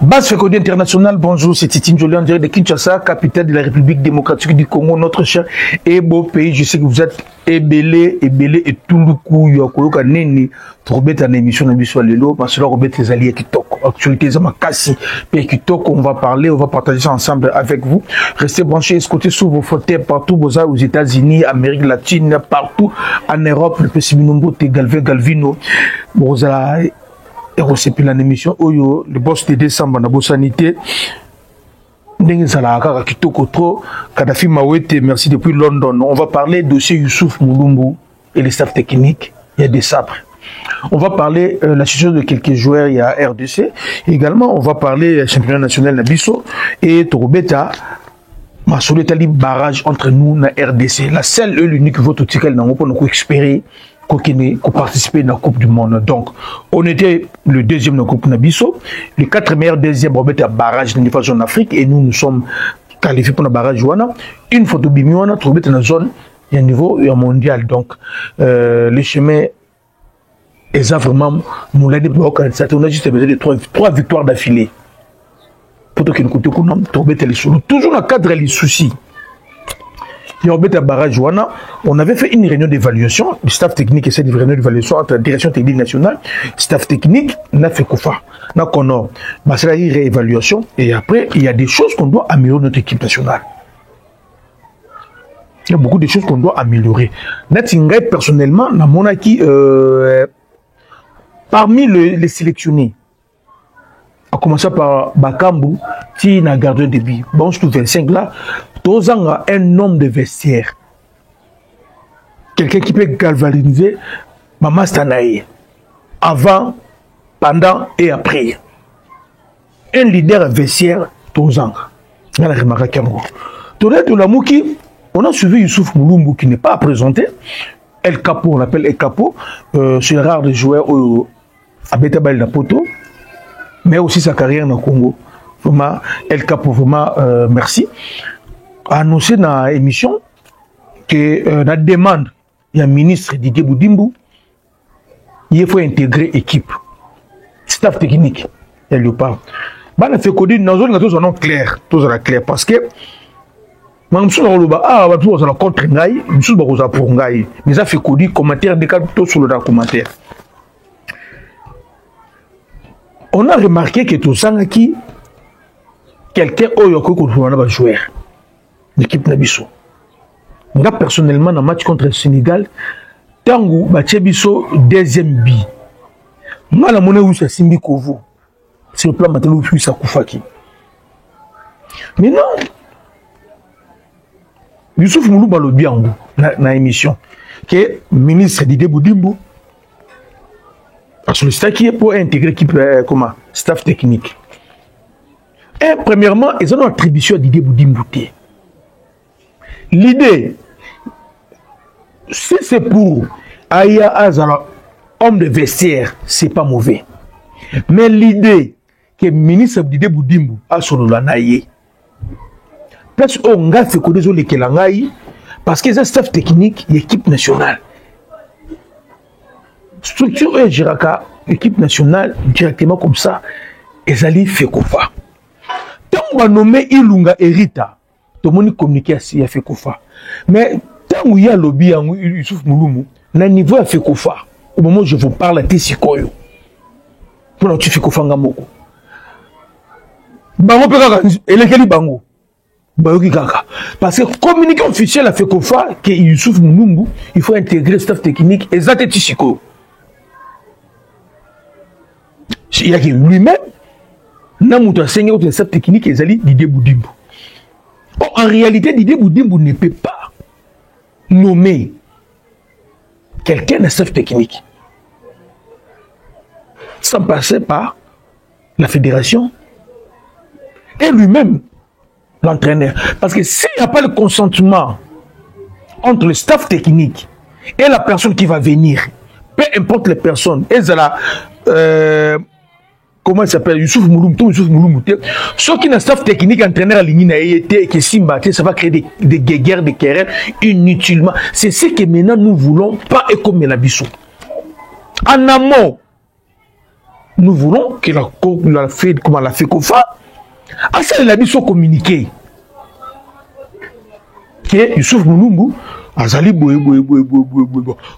Base Fécondie Internationale, bonjour, c'est Titine Jolie en direct de Kinshasa, capitale de la République démocratique du Congo, notre cher et beau pays. Je sais que vous êtes ébélé et tout le coup, il y a un nene, pour mettre en émission dans le lelo, parce que là, on met les alliés qui toquent. Actualité, ça m'a cassé. Puis qui toquent, on va parler, on va partager ça ensemble avec vous. Restez branchés, escoutez sur vos fauteuils partout, vous êtes aux États-Unis, Amérique latine, partout, en Europe, le petit Minumbo, Galvino, vous êtes et recépé l'émission Oyo, le boss de décembre na sanité. Kadhafi Mawete, merci depuis London. On va parler dossier Youssouf Moulumbu et les staffs techniques. Il y a des sabres. On va parler la situation de quelques joueurs, il y a RDC. Également, on va parler championnat national Nabiso et Torobeta. Ma solitali barrage entre nous na RDC. La seule et l'unique vote au ticket n'a pas nous espérer qu'on participer à la Coupe du Monde. Donc, on était le deuxième de la Coupe Nabiso, le 4 meilleur deuxième, on était à barrage de la zone Afrique et nous sommes qualifiés pour le barrage. Une photo bimiwana, trouvé dans la zone, il y a un niveau mondial. Donc, les chemins, ils ont vraiment, nous l'avons dit, on a juste besoin de trois victoires d'affilée. Pour que nous coûtons, trouvé les sous. Toujours dans le cadre des soucis. On avait fait une réunion d'évaluation, le staff technique essaie de réunion d'évaluation entre la direction technique nationale, staff technique, n'a fait quoi faire. N'a qu'on a, c'est la réévaluation, et après, il y a des choses qu'on doit améliorer notre équipe nationale. Il y a beaucoup de choses qu'on doit améliorer. Natingai, personnellement, dans mon acquis, parmi les sélectionnés, à commencer par Bakambu, qui n'a gardé de but. Bon, je trouve 25 là, tous ans un homme de vestiaire. Quelqu'un qui peut galvaniser Maman Stanaï. Avant, pendant et après. Un leader vestiaire, tous ans. On a remarqué Kango. On a suivi Youssouf Moulumbu qui n'est pas présenté. El Capo, on l'appelle El Capo. C'est rare de jouer à Betabal Napoto. Mais aussi sa carrière dans le Congo. Vraiment, El Capo, vraiment, merci. A annoncé dans l'émission que la demande, il y a un ministre Didier Boudimbu, il faut intégrer l'équipe. Staff technique, elle lui parle. Bah, on fait que nous avons tous un clair, parce que nous sommes contre Ngaï, nous sommes pour Ngaï. Mais ça fait que commentaire des cas tout sur le commentaire. On a remarqué que tout ça qui quelqu'un a joué l'équipe Nabiso. Moi personnellement dans le match contre le Sénégal, Tango Bachebiso deuxième bi. Moi la monnaie où c'est Simbi Kovo. C'est le plan Matelo puis ça Koufaki. Mais non. Youssouf Moulou balobi en na émission que ministre Didier Boudimbu parce que le staff qui est pour intégrer l'équipe comment staff technique. Et premièrement, ils ont une attribution à Didier Boudimbu. L'idée, si c'est pour Aya Azala, homme de vestiaire, c'est pas mauvais. Mais l'idée que le ministre Didier Boudimbu a sur le lanaïe, parce qu'on a fait que les autres les langaï, parce qu'ils ont un staff technique, l'équipe nationale. Structure et Jiraka, équipe nationale, directement comme ça, ils allaient faire quoi. Tant qu'on a nommé Ilunga et Rita, tout le monde communiqué à fait quoi. Mais tant qu'il y a lobby en Youssouf Moulumbu, le niveau a fait quoi. Au moment où je vous parle à Tessikoyo, pour que tu fais quoi ngamoko. Bango peka elekeli bango. Bayoki kaka. Parce que communiqué officiel a fait quoi que Youssouf Moulumbu, il faut intégrer le staff technique et Zate Tessikoyo. Il y a lui-même, Namouta Seigneur de staff technique et Zali Didier Boudimbu. En réalité, Didier Boudimbu ne peut pas nommer quelqu'un de staff technique sans passer par la fédération et lui-même, l'entraîneur. Parce que s'il n'y a pas le consentement entre le staff technique et la personne qui va venir, peu importe les personnes, et comment il s'appelle, Youssouf Moulumbu, ceux qui n'ont staff technique, entraîneur à l'Ignaïe, et que Simba, ça va créer des guerres, des querelles inutilement. C'est ce que maintenant nous voulons, pas et comme Menabiso. En amont, nous voulons que la fait comment la fait Kofa à ça il a mis son communiqué que Youssouf Mulumbu azali boye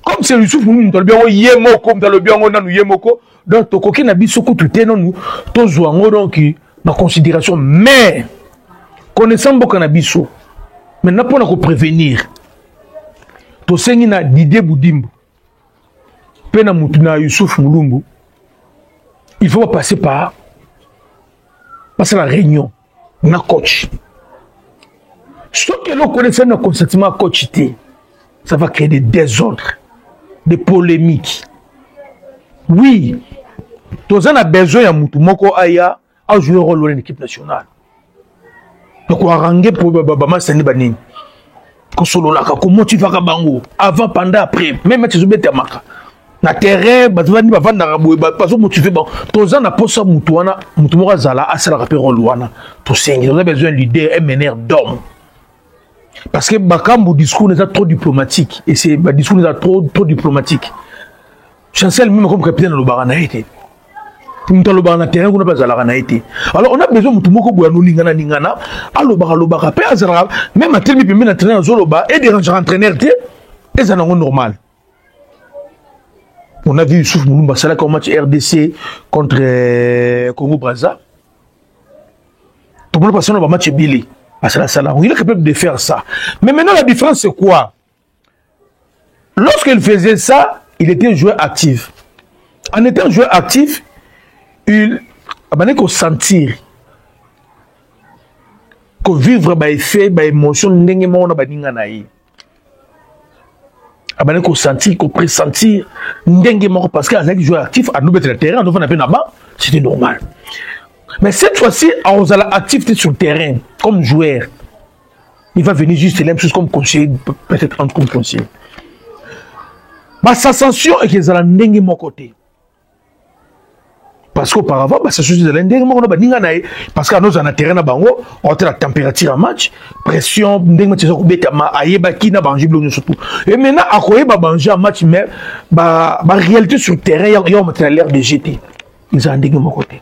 comme c'est Youssouf Mulumbu to bien yemoko mtalo bien on nanu yemoko donc to koki na biso ko tout non to zwango donc na considération mais connaissant beaucoup na biso maintenant pour nous prévenir to sengi na Didier Boudimbo pena mutuna Youssouf Mulumbu il faut passer par la réunion na coach. Ce que l'on connaît le consentement coach, ça va créer des désordres, des polémiques. Oui, tous on a besoin de mutu moko aya à jouer un rôle dans l'équipe nationale. Donc on a rangé pour baba sani banini. Ko solo la ko motiva ka bango avant pendant après même tu zobete maka. Na terrain bazvani bavanda raboye parce que motivé bon toza na posa mutu wana mutu moko zala asala rappel rôle wana to sengi on a besoin de leader un meneur d'homme parce que bakambo discours n'est trop diplomatique et c'est ba discours n'est trop diplomatique chancel même comme capitaine le barana été mutu le barana terrain on a pas zala na été alors on a besoin mutu moko boya no ningana alo baka pe azala même à tel mi entraîneur zoloba et déranger entraîneur té et ça non normal. On a vu Youssouf Mulumbu Sala comme match RDC contre Congo-Brazza. Tout le monde passe dans le match Billy. Il est capable de faire ça. Mais maintenant, la différence, c'est quoi? Lorsqu'il faisait ça, il était un joueur actif. En étant un joueur actif, il a sentir que vivre par effet, par émotion, abane ko sentir ko pressentir ndenge moko parce que avec joueur actif à nous mettre le terrain nous on a là-bas c'était normal mais cette fois-ci on a activité sur le terrain comme joueur il va venir juste la même chose comme conseiller peut-être comme conseiller bah sa sanction est qu'ils a ndenge mon côté parce qu'auparavant bah ça chose de ndenge moko na baninga na parce que nous on a terrain na bango on a la température en match pression ndenge match ko betama ayeba ki na banji blonyo surtout et maintenant à quoi ba banji en match mais ba réalité sur terrain il y a l'air de jeter ils ont ndenge mon côté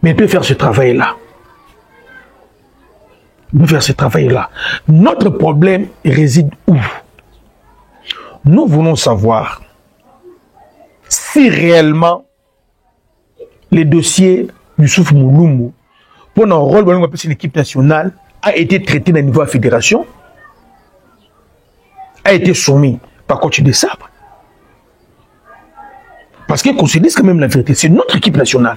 mais il peut faire ce travail là notre problème réside où nous voulons savoir si réellement les dossiers du Youssouf Mulumbu pour un rôle dans l'équipe nationale a été traité au niveau de la fédération, a été soumis par coach de Sabre. Parce qu'on se dit quand même la vérité, c'est notre équipe nationale.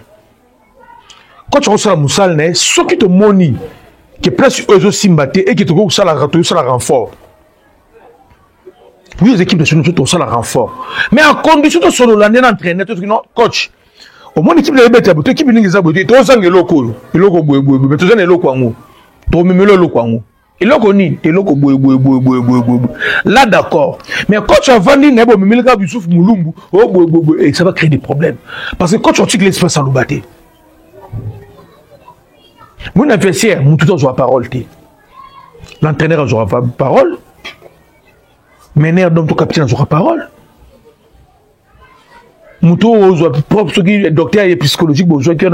Coach Rossala Moussal, ce qui te moni, qui est place aux Simbate et qui te go ça la renfort. Oui, les équipes nationales sont ça la renfort. Mais en condition de solo l'année d'entraîner, coach. Au moins l'équipe de bête aboté équipe ningi zaboté to zanga eloko boye to zanga eloko ango to memelo eloko ango eloko ni eloko boye là d'accord mais coach avandi na bo memelo ka Youssouf Mulumbu oh boye et ça va créer des problèmes parce que coach on l'espace à l'oubaté mon adversaire mon tout temps parole l'entraîneur aura parole meneur donc tout capitaine aura parole muto propre ce qui est docteur et psychologique besoin qui a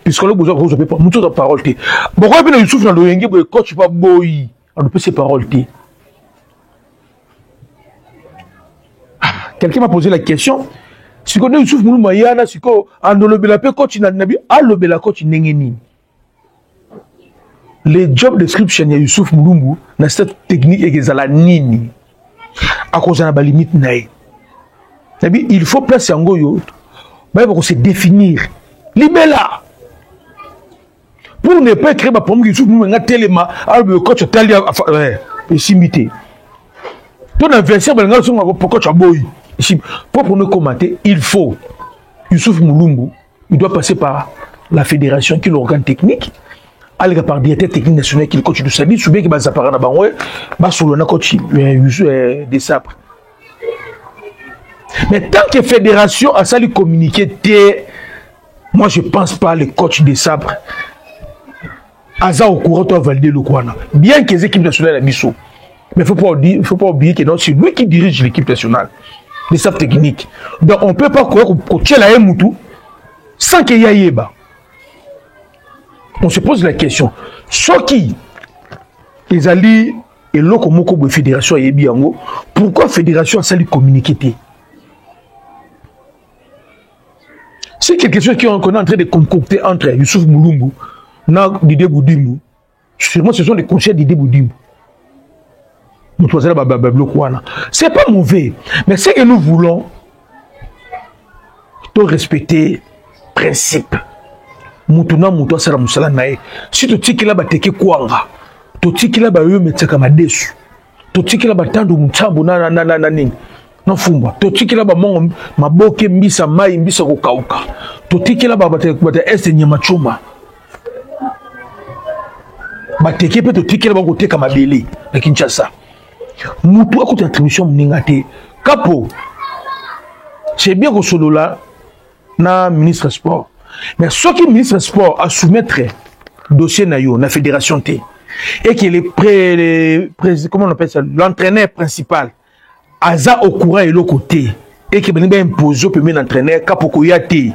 psychologue besoin de pas muto de parole té bon quand bien Youssouf na loyenge boy coach pas boy on ne peut se parole té quelqu'un m'a posé la question si connaît Youssouf Mulumbu yana siko andolobela pe coach na nabi alobela coach nengeni les job description ya Youssouf Mulumbu na cette technique ezala nini à cause na ba limite nae. Il faut placer en goyo, pour se définir. Libella. Pour ne pas créer ma pomme qui souffre, nous tellement, le coach Talia et simité. Ton adversaire, pourquoi tu as boy. Pour nous commenter, il faut. Youssouf Mulumbu, il doit passer par la fédération qui est l'organe technique, aller par directeur technique national qui est le coach de Sabi, ou bien qui va s'apparer dans Banoué, va sur le coach des Sabres. Mais tant que fédération a ça lui communiquer, moi je pense pas le coach des Sabres. Aza au courant doit valider le Kouana. Bien que les équipes nationales à Bissau. Mais il faut pas oublier que c'est lui qui dirige l'équipe nationale. Les Sabres techniques. Donc on ne peut pas croire que tu es là un moutou. sans qu'il y ait ba. On se pose la question. Ce qui ils allaient et là comme la fédération est bien, pourquoi la fédération a sali communiquer? C'est quelque chose qu'on est en train de concocter entre Youssouf Moulumbu et Didier Boudimbu. Sûrement ce sont les conseils de Didier Boudimbu. C'est pas mauvais, mais ce que nous voulons, c'est respecter le principe. Moutuna moutoua sala musala nae. Si tu tiki la bateke kwanga, tu tiki la ba yo metaka madesu, tu tiki la batando mchambu na nini, na fumba, tu tiki la ba mongo maboke mbisa mai mbisa kukauka, tu tiki la ba bateke este nyamachuma. Bateke pe tu tiki la ba kuteka mabele na Kinshasa. Moutoua koute attribution mningate. Kapo, c'est bien que solo là, na ministre sport. Mais ce qui ministre des Sports a soumettre dossier nayo na fédération T et que comment on appelle ça, l'entraîneur principal aza au courant et l'autre côté et que ben imposé au premier entraîneur kapoko ya T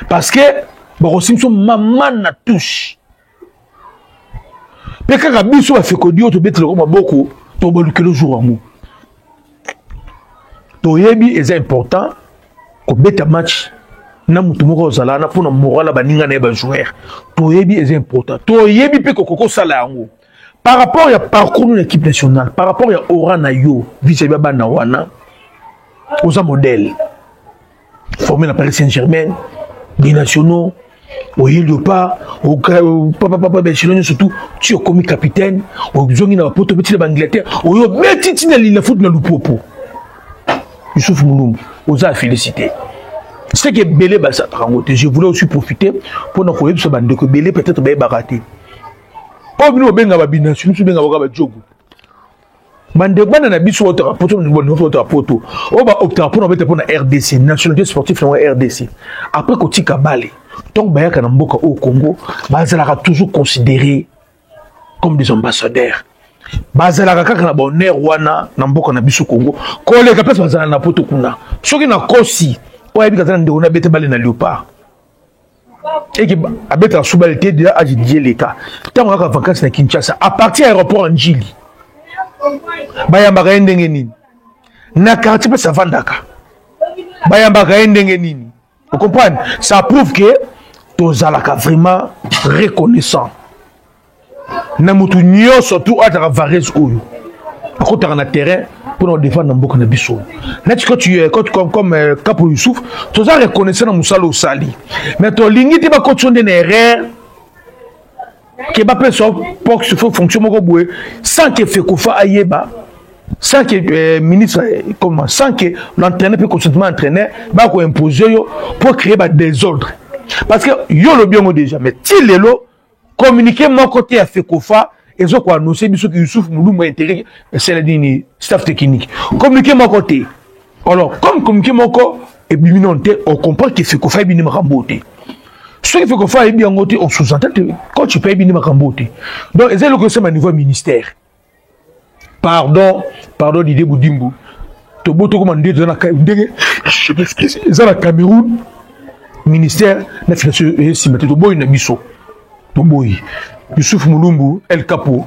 parce que bon Simpson maman na touche mais quand biso a fait kodio to betre ko maboko to baluke le jour amu to yebi est important ko beta match na mutumoko zala na pona moral baninga na ba joueur to yebi est important to yebi pe kokoko sala yango par rapport à parcours de l'équipe nationale par rapport à aura na yo vis-à-vis bana wana aux modèles formé na Paris Saint-Germain des nationaux au Léopard au papa Barcelone surtout tu es comme capitaine au zongi na poto petit de Angleterre au yo metiti na li na foot na lupopo Youssouf Moulumbu aux a félicité. C'est que Belé basa rangote. Je voulais aussi profiter pour nous connaître ce bande que Belé peut-être bien baraté. Pas nous benga babina, nous sommes benga ba jogo. Bande bana na biso autre poto nous autre poto. On va opter pour mettre pour la RDC, nationalité sportive dans la RDC. Après kotika balé. Donc bayaka na mboka au Congo, bazalaka toujours considéré comme des ambassadeurs. Bazalaka kaka na bonheur wana na mboka na biso Congo. Koleka place bazala na poto kuna. Soki na kosi ouais, il y a des bêtes balles dans le léopard. Et qui a bêté la soubalité de l'État. Tant qu'on a vacances à Kinshasa, à partir de l'aéroport en Djili, Bayamba Ndengeni, na quartier ça Vandaka. Bayamba Ndengeni. Vous comprenez? Ça prouve que tous alaka vraiment reconnaissant. Namutu nyo surtout à Tavares Oyo. À côté de terrain. Pour nous défendre dans na biso. Quand tu es comme Kapo Youssouf, tu as reconnaissant dans Moussalo au Sali. Mais tu lingi tu vas continuer des erreurs qui va pas pour que ce fonction sans que Fekofa ayeba, sans que ministre comment, sans que l'entraîneur peut consentement entraîner, va imposer pour créer des désordre. Parce que yo le bien déjà, mais si les lo communiquer mon côté à Fekofa. Et ce qu'on annonce, c'est que Youssouf Moulumbu a intégré le staff technique. Communiquer mon côté. Alors, comme communiquer mon côté, et bien, on comprend qu'il fait qu'on fait bien ramboter. Ce qui fait qu'on fait bien ramboter, on sous-entend que quand tu payes bien ramboter. Donc, c'est le que c'est au niveau ministère. Pardon, Didier Boudimbu. Tu as commandé dans la Cameroun, ministère de la Fédération et Cimenté. Tu as beau une abisso. Tu as beau. Youssouf Moulumbu, El Capo,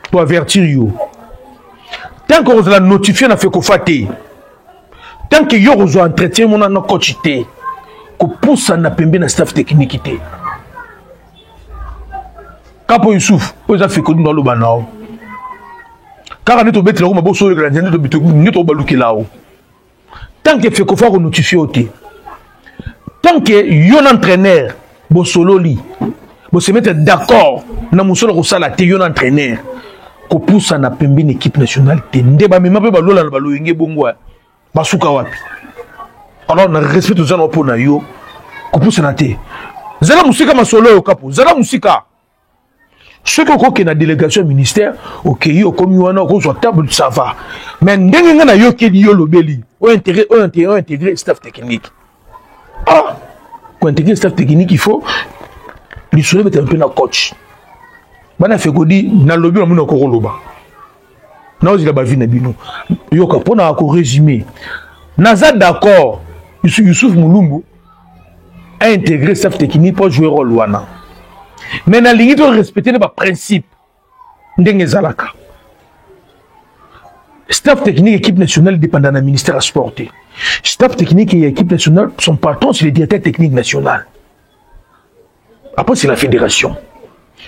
pour avertir yo. Tant qu'on a notifié, on a fait qu'on faté. Tant que yo a entretien, on a coach té. Qu'on pousse à n'apember na staff technique té. Capo Youssouf, on a fait qu'on dans le banao. Car on est au bête là, on a beau sur le grand, on est au balouki là-haut. Tant que fait qu'on fasse notifier au té. Tant que yo entraîneur, bon solo li. Vous se mettre d'accord na musolo ko sala te yon entraîneur ko poussa na pembe équipe nationale te ndeba mema pe balola na baloyenge bongwa basuka wapi alors na respect aux gens pour na yo ko poussa na te zala musika masolo yo kapo zala musika ce que na délégation ministère OK yo komi wana ko so table ça va mais ndenge nga na yo ke yo lobeli o intégrer staff technique ah ko intégrer staff technique il faut lui soulève un peu na coach. Bana fait kodi na lobby na muna ko loba. Na ozi la ba vie na bino. Yo ka pona ko résumer. Naza d'accord. Youssouf Moulumbu intégrer staff technique pour jouer rôle wana. Mais na lingi to respecter les principes ndenge zalaka. Staff technique équipe nationale dépendant du ministère à sporter. Staff technique et équipe nationale, son patron c'est le directeur technique national. Après c'est la fédération.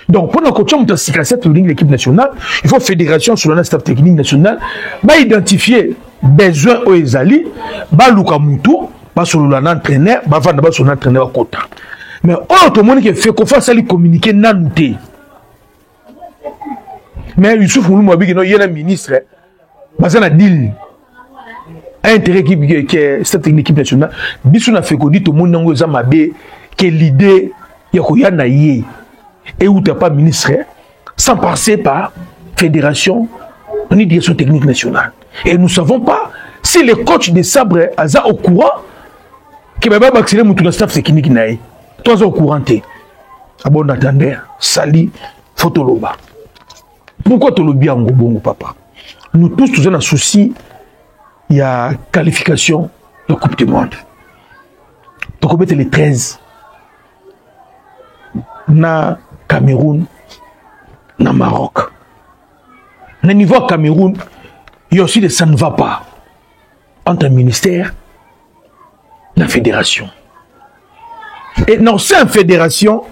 Donc pour notre coach cette l'équipe nationale, il faut fédération sur le staff technique national, bah identifier besoin aux Ezali, bah Lukamutu, bah sur l'entraîneur, bah vendre sur l'entraîneur quota. Mais tout le monde qui fait qu'on fasse aller communiquer nanouté. Mais Youssouf Mouloumabi qui est un ministre, bah ça n'a deal. Intérêt qui est cette équipe nationale, bisous n'a fait qu'on dit tout le monde n'a pas mabé que l'idée yakoyana yé et où t'as pas ministre sans passer par fédération ni direction technique nationale. Et nous ne savons pas si les coachs de sabre aza au courant que baba accélérer mon staff technique naï. Toi au courant t'es. Ah bon attendez, sali photoloba. Pourquoi tu le bien bon papa? Nous tous avons un souci. Il y a qualification de Coupe du Monde. Donc, on met les 13. Na Cameroun, na Maroc. Na niveau Cameroun, il y a aussi des ça ne va pas entre le ministère et la fédération. Et dans cette fédération,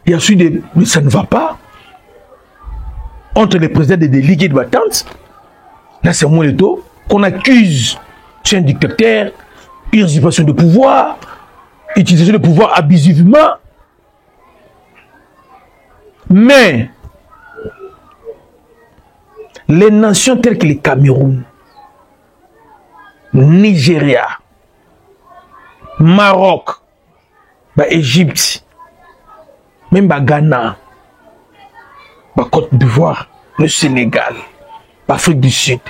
il y a aussi des ça ne va pas entre les présidents des délégués de l'attente. Là, c'est moins le taux. Qu'on accuse c'est un dictateur, usurpation de pouvoir, utilisation de pouvoir abusivement. Mais les nations telles que le Cameroun, Nigeria, Maroc, Égypte, même Ghana, Côte d'Ivoire, le Sénégal, l'Afrique du Sud,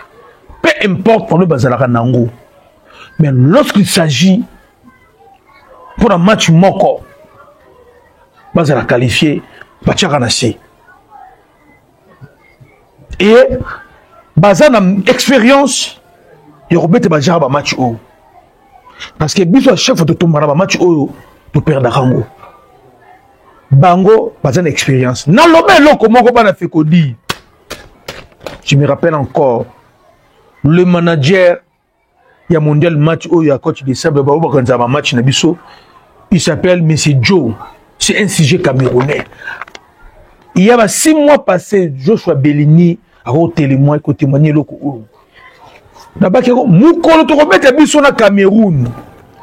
peu importe pour le Bazalaka Nango. Mais lorsqu'il s'agit pour un match moko, Bazala qualifié, Bacharanasi. Et Bazana expérience, il y a un match haut. Parce que Bissou chef de ton match haut, tu perds Darango. Bango, Bazana expérience. Non, l'homme, comment on a fait qu'on dit. Je me rappelle encore. Le manager, il y a mondial match où il y a coach de Sable, match Nabiso, il s'appelle M. Joe. C'est un sujet camerounais. Il y a 6 mois passés, Joshua Bellini a témoigné le D'abord, Moukolo te remet Nabiso na Cameroun.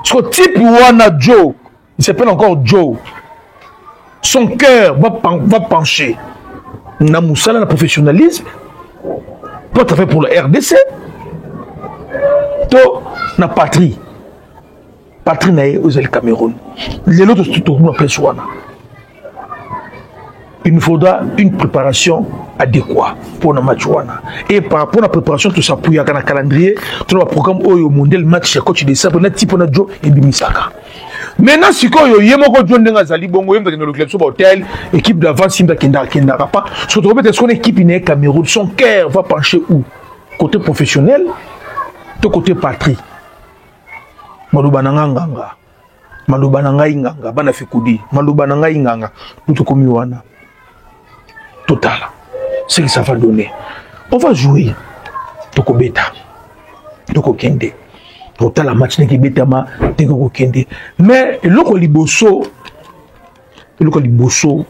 Ce type Wana Joe, il s'appelle encore Joe. Son cœur va pencher. Namoussala, le professionnalisme, pas tout à fait pour le RDC. Na patrie nae aux Cameroun. Les autres il nous faudra une préparation adéquate pour le match. Et par rapport à la préparation, tout ça pour y avoir un calendrier, tout le programme au mondial match coach de ça pour notre type de Joe et Bimisaka. Maintenant, si quand il y a un John Dengazali, bongo, il y a le club sur hôtel, équipe d'avance, il y a pas. Surtout, est-ce qu'on équipe iné Cameroun, son cœur va pencher où? Côté professionnel, de côté patrie. Malubananga nganga. Malubananga inganga. Bana fikudi. Malubananga inganga. Nous comme Yohana. Total. C'est ce que ça va donner. On va jouer. Toko beta. Toko kende. Total la match n'est beta ma. Toko kende. Mais loko liboso. Loko liboso.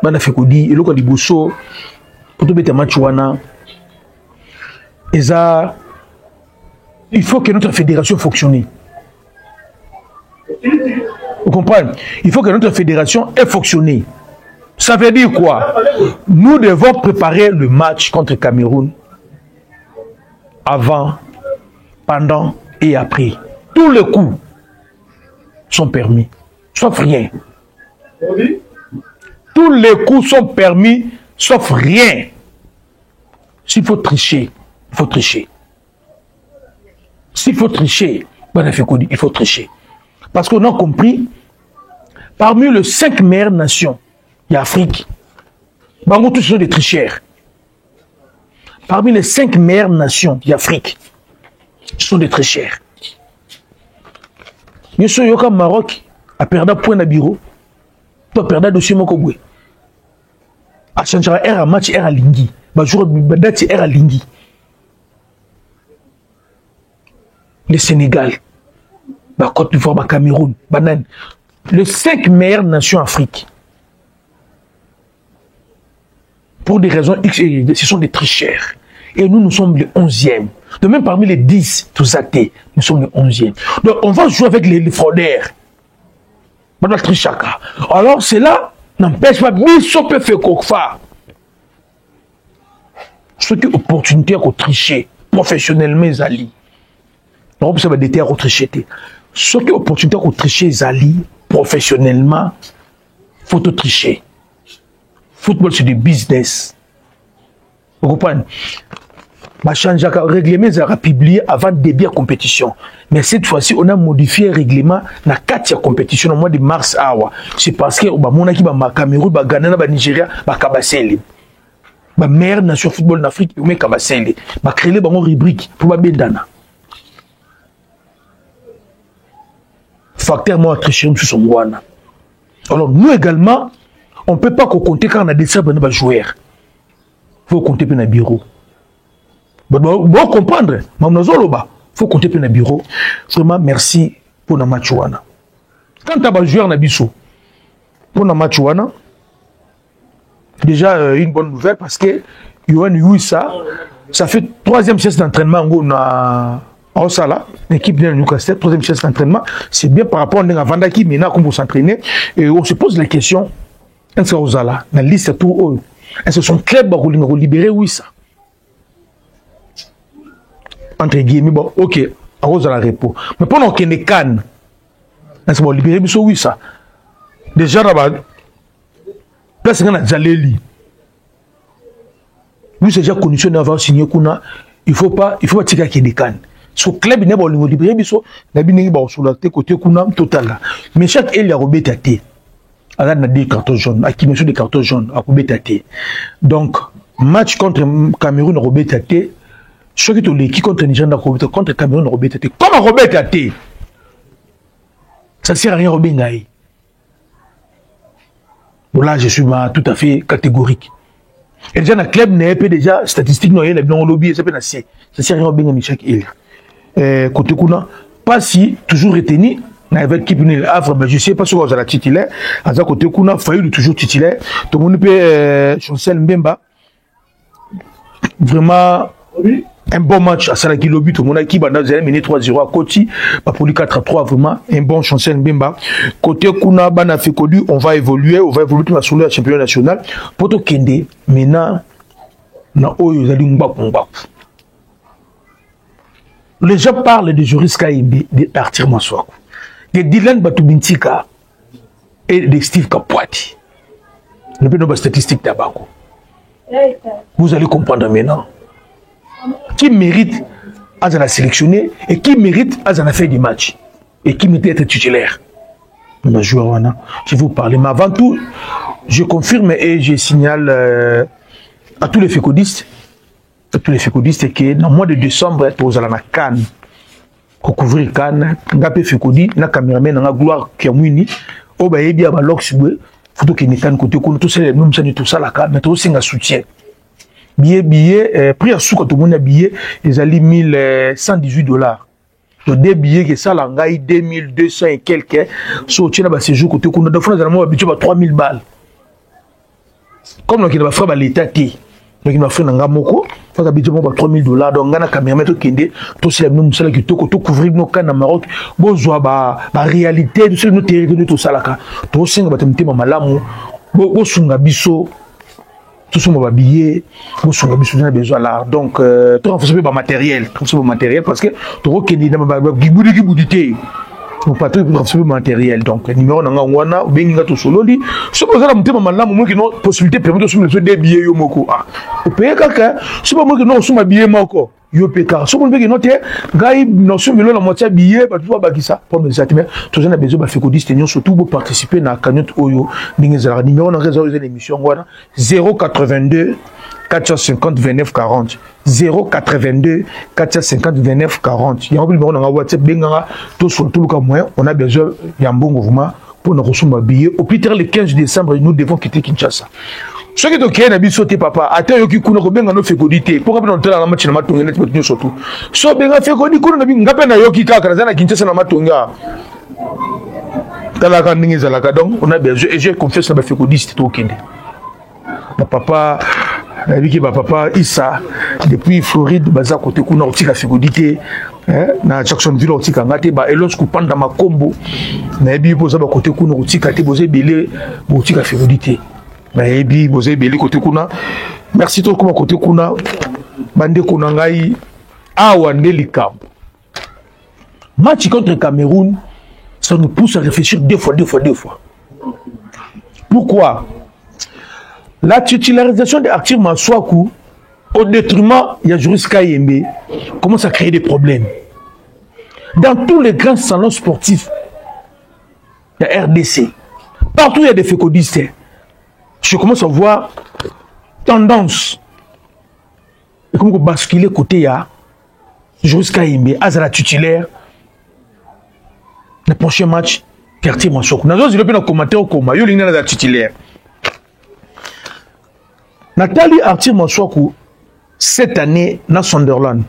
Bana fikudi. Loko liboso. Poto beta match wana. Il faut que notre fédération fonctionne. Vous comprenez? Il faut que notre fédération ait fonctionné. Ça veut dire quoi? Nous devons préparer le match contre Cameroun avant, pendant et après. Tous les coups sont permis, sauf rien. Tous les coups sont permis, sauf rien. S'il faut tricher, il faut tricher. S'il faut tricher, il faut tricher. Parce qu'on a compris, parmi les 5 meilleures nations d'Afrique, tous sont des tricheurs. Parmi les 5 meilleures nations d'Afrique, ce sont des tricheurs. Yoso yoka Maroc a perdu point na bureau. Toi perdu dossier moko boue. A changer era match era lingi. Ba jour ba date era lingi. Le Sénégal, la Côte d'Ivoire, le Cameroun, Banane, les 5 meilleures nations Afrique. Pour des raisons X et Y, ce sont des tricheurs. Et nous sommes les 11e. De même parmi les 10, tous athées, nous sommes les 11e. Donc on va jouer avec les fraudeurs. Alors c'est là, n'empêche pas, Bisso peut faire quoi faire. Ce qui est opportunité à tricher professionnellement, les alliés. On peut savoir des tricher. Ce qui est opportunité à tricher les alliés professionnellement, il faut tricher. Football, c'est du business. Vous comprenez? Le règlement sera publié avant le début de la compétition. Mais cette fois-ci, on a modifié le règlement dans 4 compétitions au mois de mars. C'est parce que le Cameroun, le Ghana, le Nigeria, le Kabasele. La meilleure nation de football en Afrique, c'est le Kabasele. On a créé une rubrique pour le Bendana. Facteur moi tricher sur son wana. Alors nous également, on ne peut pas compter quand on a des joueurs. Il faut compter pour le bureau. Bon comprendre, il faut compter pour le bureau. Vraiment merci pour le match wana. Quand tu as un joueur na biso pour le match wana, déjà une bonne nouvelle parce que Yohan Yuissa, ça fait 3e séance d'entraînement en Sala, l'équipe de Newcastle, 3e séance d'entraînement, c'est bien par rapport à Vandaki, maintenant qu'on va s'entraîner, et on se pose la question, est-ce que Sala, dans la liste tout, est-ce que son club va libérer oui ça? Entre guillemets, bon, ok, à cause de la repos. Mais pendant qu'il y a des cannes, est-ce qu'on va libérer oui ça? Déjà, là-bas, place qu'on a déjà les oui, c'est déjà conditionné avant de signer Kuna, il faut pas tirer qu'il y ait des cannes. Ce club n'est pas libéré, biso n'abîme pas sur la côté kuna total. Mais chaque il y a robé tâté. Alors on a des cartons jaunes, à qui monsieur des cartons jaunes à robé tâté. Donc match contre Cameroun robé tâté. Ce qui est l'équipe contre Nigeria contre Cameroun robé tâté. Comment robé tâté? Ça sert à rien robé naï. Bon là je suis tout à fait catégorique. Et déjà dans le club n'est pas déjà statistique non il a bien lobby ça peut nasser. Ça sert à rien robé naï chaque il. Côté Kuna, pas si toujours retenu avec qui venait Havre, je sais pas si vous avez titulaire, à côté Kuna, failli toujours titulaire. Tout le monde peut Chancel Mbemba, vraiment un bon match à Salaki Lobby, tout le monde qui va mené 3-0 à Koti, pour lui 4-3, vraiment un bon Chancel Mbemba. Côté Kuna, Bana Fekodu, on va évoluer sur le championnat national. Pour tout Kende, maintenant, na Oyo Zalimba Kumba. Les gens parlent de Joris Kaïmbi, d'Arthur Maswaku, de Dylan Batubintika et de Steve Kapwati. Ne peut pas statistique d'Abako. Vous allez comprendre maintenant. Qui mérite à la sélectionner et qui mérite à la fin du match et qui mérite d'être titulaire. Je vais vous parler. Mais avant tout, je confirme et je signale à tous les fécodistes. Tous les fécodistes que dans le mois de décembre, vous allez à Cannes, couvrir Cannes, Ngapé fécodi, na caméraman, na gloire qui a muni, au baébi à Balox, photo qui n'est qu'un côté, tout ça, nous sommes tout ça la Cannes, mais tout c'est un soutien. Billet, prix à sous quand tout le monde a billet, ils allaient $1118. Le deux billets que ça, l'angaï 2200 et quelques, sorti là-bas ces jours, côté qu'on a de fois, nous allons habituer à 3000 balles. Comme l'on a fait l'État, donc il m'a fait un gamoko, il faut habituer à $3000. Donc on a un caméraman qui est tout ça, nous sommes qui tout couvrir nos cannes au Maroc, bon, la réalité, tout ça, nous territoire, tout ça là, tout ça, on va te mettre ma malamu, bon, sunga biso. Tout ce qu'on va habiller, tout ce qu'on a besoin là. Donc, tout renforcer le matériel, parce que tout le monde est on pas tout renforcer le matériel. Donc, numéro n'a pas ou bien tout solo dit. Ce que vous avez monté maman là, moi qui n'ont possibilité de permettre de se des billets yo moko. Ah, au pays quelqu'un, c'est pas moi qui n'ont pas billet moko. Yo peka. Ce qu'on veut que noter, gars ils sont mis la moitié billet, bah tu vois bah qui ça. Pour me dire, mais tout ça a besoin de faire que distinction surtout pour participer à la cagnotte Oyo. Numéro n'a réservé l'émission voilà 082 450 29 40 082 450 29 40. Il y a un peu de WhatsApp, on a besoin d'un bon mouvement pour nous recevoir billet. Au plus tard, le 15 décembre, nous devons quitter Kinshasa. Ce qui est ok, on a bien sauté, papa. Attends, il y a qui nous a fait godité. Pourquoi on a match na matonga net match surtout. So bien fait godité, on a bien ngapé na yoki kaka na Kinshasa na matonga. Tala kan ningi zalaka donc on a besoin et j'ai confiance na fait godité c'était ok. Na papa na papa Issa depuis Floride baza côté kuna otika fait godité. Na Jacksonville otika ngate ba elos ku panda makombo. Na ebi poza ba côté kuna otika te boze belé otika fait godité. Ebi boze belé côté kuna. Merci trop comme côté kuna bande kuna ngai awa ndelikambo. Match contre Cameroun, ça nous pousse à réfléchir deux fois. Pourquoi? La titularisation d'Arthur Masuaku au détriment de Joris Kayembe commence à créer des problèmes. Dans tous les grands salons sportifs, il y a RDC. Partout il y a des fécodistes. Je commence à voir tendance. Et comme basculer côté ya Joris Kayembe, Azara titulaire. Le prochain match, Arthur Masuaku. Nous avons commenté au coma. Il y a un titulaire. Nathalie Arthur Masuaku, cette année, dans Sunderland,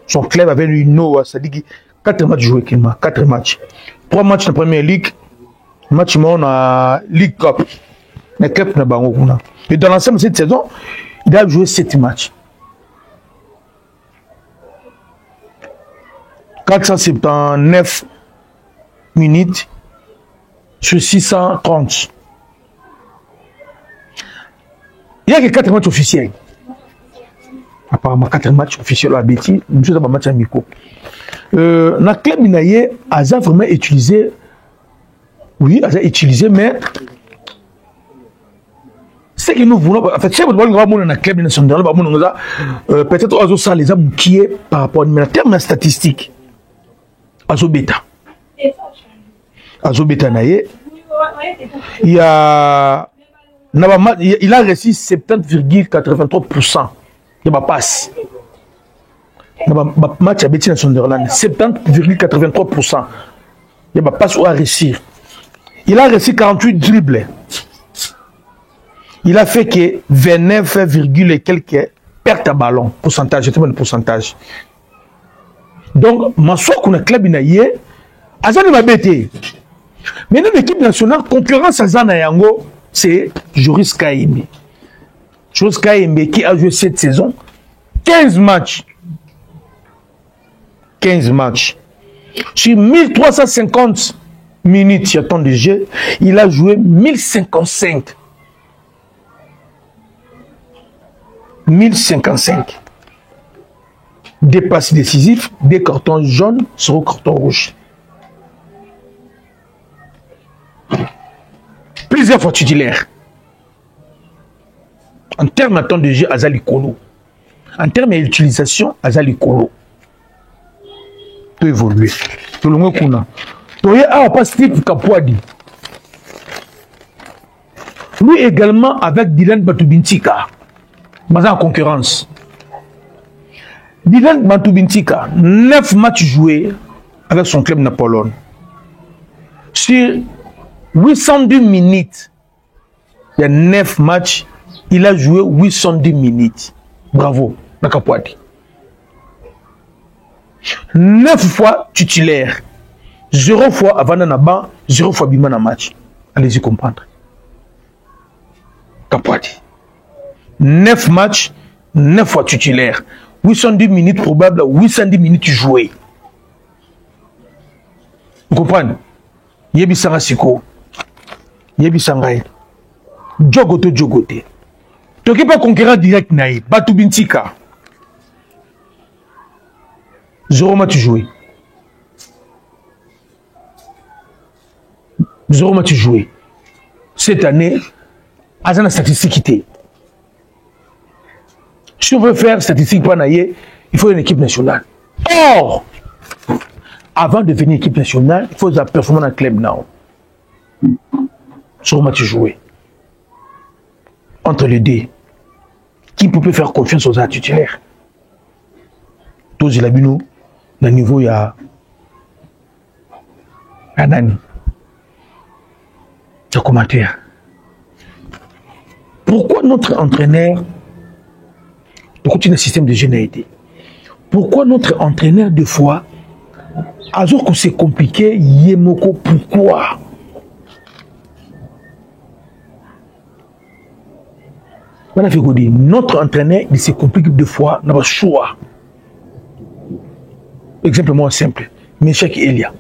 son club avait eu Noah, c'est-à-dire 4 matchs joués, 4 matchs. 3 matchs dans la Première Ligue, match dans la Ligue Cup. Et dans l'ensemble de cette saison, il a joué 7 matchs. 479 minutes sur 630. Il n'y a que 4 matchs officiels. Apparemment, 4 matchs officiels à Betty, nous sommes en match amico. Le club Minaye a vraiment utilisé, oui, a utilisé, mais ce que nous voulons, en fait, si vous voulez voir un club national, peut-être ça les a mouqués par rapport à un terme statistique. Azobeta. Azobeta Naye, il a reçu 70,83% de ma passe. Dans le match à Betty Sunderland, 70,83% de ma passe ou à réussir. Il a reçu 48 dribbles. Il a fait que 29, et quelques pertes à ballon. Pourcentage, c'est le pourcentage. Donc, Masuaku na club inaye, Azana m'a bêté. Maintenant, l'équipe nationale, concurrence à Zana Yango, c'est Joris Kayembe. Joris Kayembe qui a joué cette saison 15 matchs. 15 matchs. Sur 1350 minutes, il y a temps de jeu, il a joué 1055. 1055. Des passes décisifs, des cartons jaunes sur carton rouge. Plusieurs fois titulaire. En termes de temps de jeu, Azali Kolo. En termes d'utilisation, Azali Kolo. Tout évoluer. Tout le monde qu'on a. Toye a pas Steve Kapwadi. Lui également avec Dylan Batubintika. Mais en concurrence. Dylan Batubintika, 9 matchs joués avec son club Napoléon. Sur 810 minutes, il y a 9 matchs, il a joué 810 minutes. Bravo, Nakapwadi. 9 fois titulaire, 0 fois avant Naba, 0 fois Bima na match. Allez-y comprendre. Kapwadi. 9 matchs, 9 fois titulaire. 810 minutes probables, 810 minutes jouées. Vous comprenez? Yebi Sanga Siko. Yebi Sangaï. Djogote Djogote. Toki pas conquérant direct naï. Batubintika. 0 match joué. 0 match joué. Cette année, Azana statistique. Si on veut faire statistique pour naïe, il faut une équipe nationale. Or, avant de devenir équipe nationale, il faut la performance dans le club now. Sur match joué. Entre les deux. Qui peut faire confiance aux titulaires? Tous les abinous, dans le niveau, il y a Nani. C'est commentaire. Pourquoi notre entraîneur, continue le système de généralité? Pourquoi notre entraîneur, des fois, alors que c'est compliqué, Yemoko, pourquoi? Notre entraîneur, il se complique deux fois, n'a pas choix. Exemple moins simple, Meshach Elia.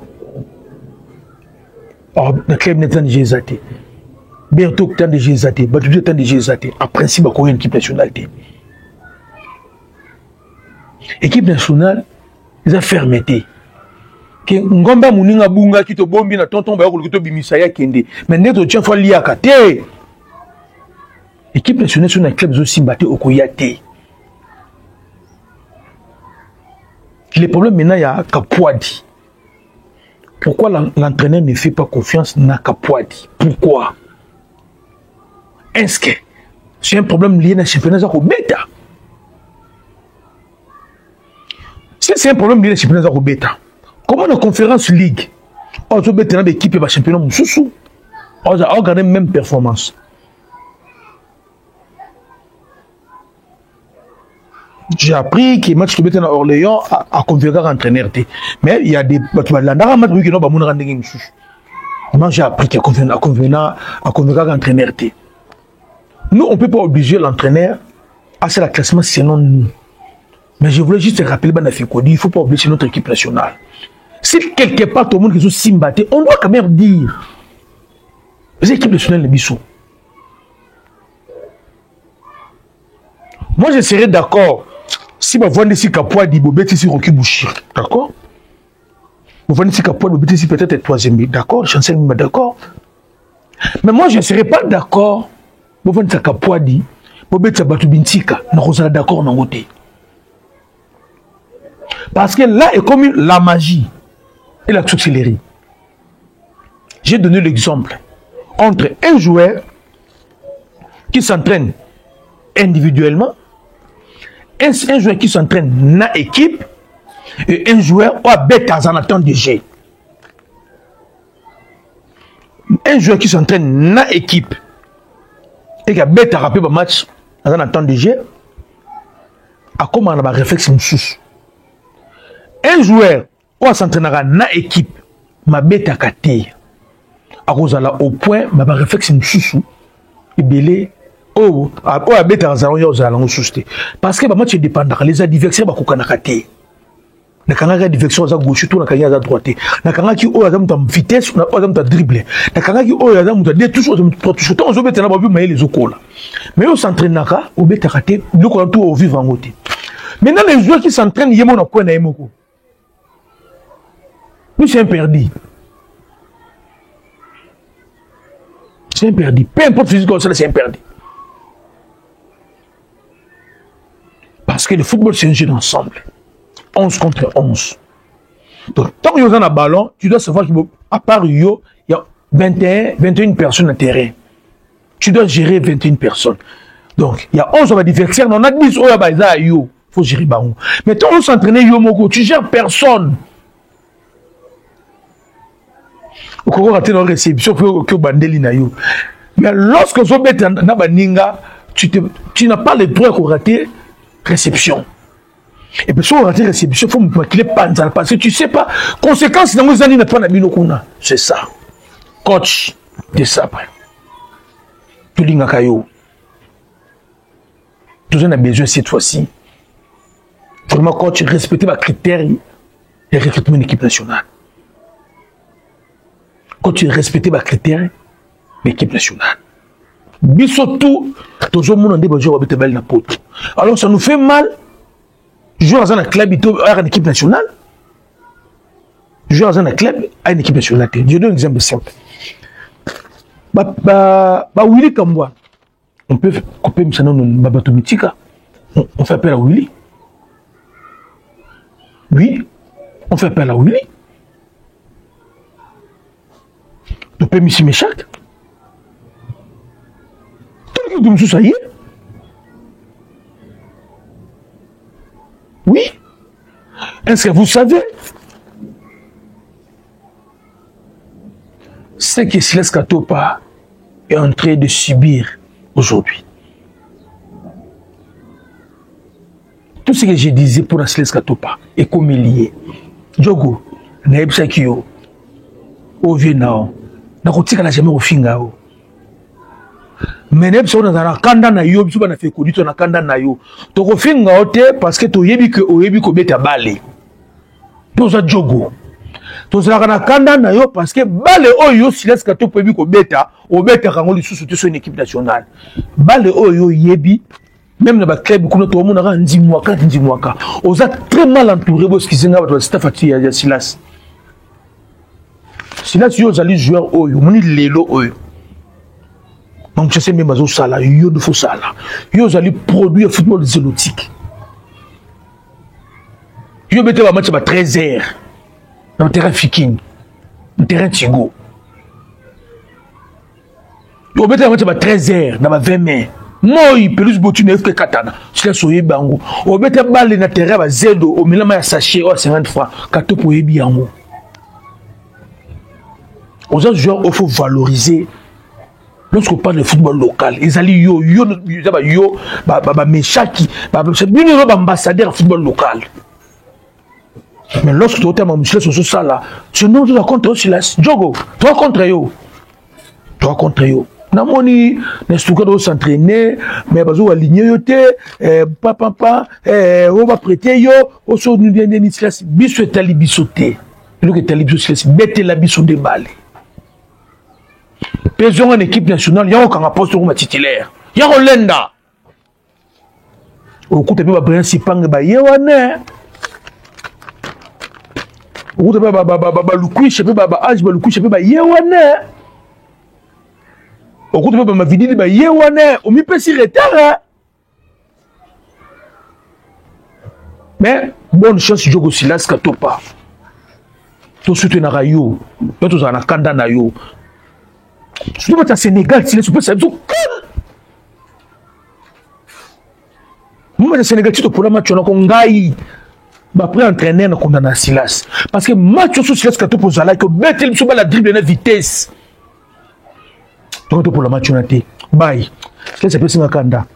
Alors, le club n'est pas de Gézaté. Bientôt, tant de Gézaté, Batoué tant de Gézaté. En principe, il y a une équipe nationale. Équipe nationale, ils ont fermé. Que Ngomba Mouninga Bunga qui te bombi na tonton Bayoko qui te bimisaya kende. Mais net au tien fois liaka te. Équipe nationale sur un club de Simbaté au Koyate. Les problèmes maintenant il y a Kapouadi. Pourquoi l'entraîneur ne fait pas confiance à Kapouadi? Pourquoi? Est-ce que c'est un problème lié à la championnat au bêta? Si c'est un problème lié à la championnat au bêta, comment la conférence ligue, on a besoin d'équipe et de championnat Moussou, on a regardé même performance. J'ai appris que le match qui était à Orléans a convaincu l'entraîneur. Mais il y a des matchs qui n'ont pas de match. Moi, j'ai appris qu'il a convaincu l'entraîneur. Nous, on ne peut pas obliger l'entraîneur à faire le classement selon nous. Mais je voulais juste rappeler il ne faut pas obliger notre équipe nationale. Si quelque part tout le monde qui est simbaté, on doit quand même dire les équipes nationales de Bissou. Moi, je serais d'accord si ma voix ici Kapoua dit Bobet ici Rocky Bouchir. D'accord? Ma voix ici Kapoua Bobet ici peut-être troisième. D'accord? Chancel Mima d'accord? Mais moi, je ne serais pas d'accord. Ma voix ici Kapoua dit Bobet Sabatu Bintika. Nous sommes d'accord dans côté. Parce que là est comme la magie et la sorcellerie. J'ai donné l'exemple entre un joueur qui s'entraîne individuellement, un joueur qui s'entraîne dans l'équipe et un joueur qui a bête en attente de jeu. Un joueur qui s'entraîne dans l'équipe et qui a bête à rappeler le match en attente de jeu, a comment on a un réflexe sous. Un joueur qui s'entraînera dans l'équipe, ma bête à caté, à cause au point, ma réflexe sous, et belé. Oh, à bête à parce que match dépend les adversaires bakokanakate. Na kanga diversion za gauche tout na kanga za droite. Na kanga ki o azam tam vitesse na azam ta dribble. Na kanga ki o azam ta de touche touche on zo bête na ba bi maye les okola. Mais on s'entraîne naka au bête kate, le ko tout au vivre en côté. Maintenant les joueurs qui s'entraînent yemo na quoi na yemoko. Nous c'est un perdu. C'est un perdu. Peu importe physiquement c'est un perdu. Parce que le football, c'est un jeu d'ensemble. 11 contre 11. Donc, tant que tu as un ballon, tu dois savoir qu'à part Yo, il y a 21 personnes à terrain. Tu dois gérer 21 personnes. Donc, il y a 11 adversaires, on a 10 à Yo. Il faut gérer ballon. Mais tant qu'on s'entraîne Yo Moko, tu gères personne. Au cours de la réception, que Bandeli na Yo. Mais lorsque tu es Baninga, tu n'as pas le droit de rater réception. Et puis si on rate réception, il faut maquiller Panzal parce que tu ne sais pas, conséquence dans les années n'est pas la binokuna. C'est ça. Coach, c'est ça. Tout le monde tout le monde a besoin cette fois-ci. Vraiment, coach, respecter les critères de recrutement de l'équipe nationale. Coach, respecter les critères de l'équipe nationale. Bisotou, tout le monde a des besoins de belle n'importe. Alors ça nous fait mal. Jouer dans un club, à une équipe nationale. Jouer dans un club, à une équipe nationale. Je donne un exemple simple. Willy Kamboua, on peut couper son nom Babato Mitika. On fait appel à Willy. Oui, on fait appel à Willy. On peut Missi Meshach. Tout le monde ça y est. Est-ce que vous savez ce que Silas Katopa est en train de subir aujourd'hui? Tout ce que je disais pour Silas Katopa est comme lié. Djogo, naebisa kiyo, o vienao, na kotika na jamais ofinga o. Mais naebisa on na kanda na yo, biso na fait kodito na kanda na yo. To kofinga o te parce que to yebi que o yebi ko beta balé. Toza Djogo. Toza na kanda na yo parce que balé oyo Silas Katopa yebi ko beta, o beta kango lisusu te so une équipe nationale. Balé oyo yebi même dans le club, comme tout le monde a dit moi, on a très mal entouré parce qu'ils ont un staff à Silas. Silas, ils ont joueur oyo, ils ont lelo oyo. Donc je sais même à sala, ils ont fait sala. Ils ont produire football zélotique. Ils ont mis un match à 13h dans le terrain Fiking, dans le terrain Tigo. Ils ont mis un match à 13h dans le 20 mai. Moi, pelus botune FK katana. C'est soye bango. O bete balle na terrain ba zedo o milama ya sachet o 50 francs. Kato po yebi yango. Aux joueurs, il faut valoriser. Lorsqu'on parle de football local, ils allaient yo meshaki, c'est bien ambassadeur de football local. Mais lorsque tu as un monsieur sur ça là, tu n'as pas contre Silas. Djogo, toi contre yo. Toi contre yo. Namoni nestuka do s'entraîner mais bazo aligner yote papa on va prêter yo au so nous bien ni Silas biso etali bisoté le que etali biso Silas bête la biso de balle pesons en équipe nationale yako kanga poste comme titulaire yako lenda au coup de ba principal ba yewane au coup de ba lukui chepe ba age ba lukui chepe ba yewane au coup de ma vidéo ba yewane o mi pesi retard mais bonne chance Djogo Silas Katopa to soutenir yo to za na kanda na yo surtout au Sénégal Silas peut ça moi le Sénégal tu pour le match on a kongai ba après entraîner na condamner Silas parce que match sur Silas Katopa za la que betel sur la dribble na vitesse. Donc pour le match on a été bye. C'est ça peut se kanda.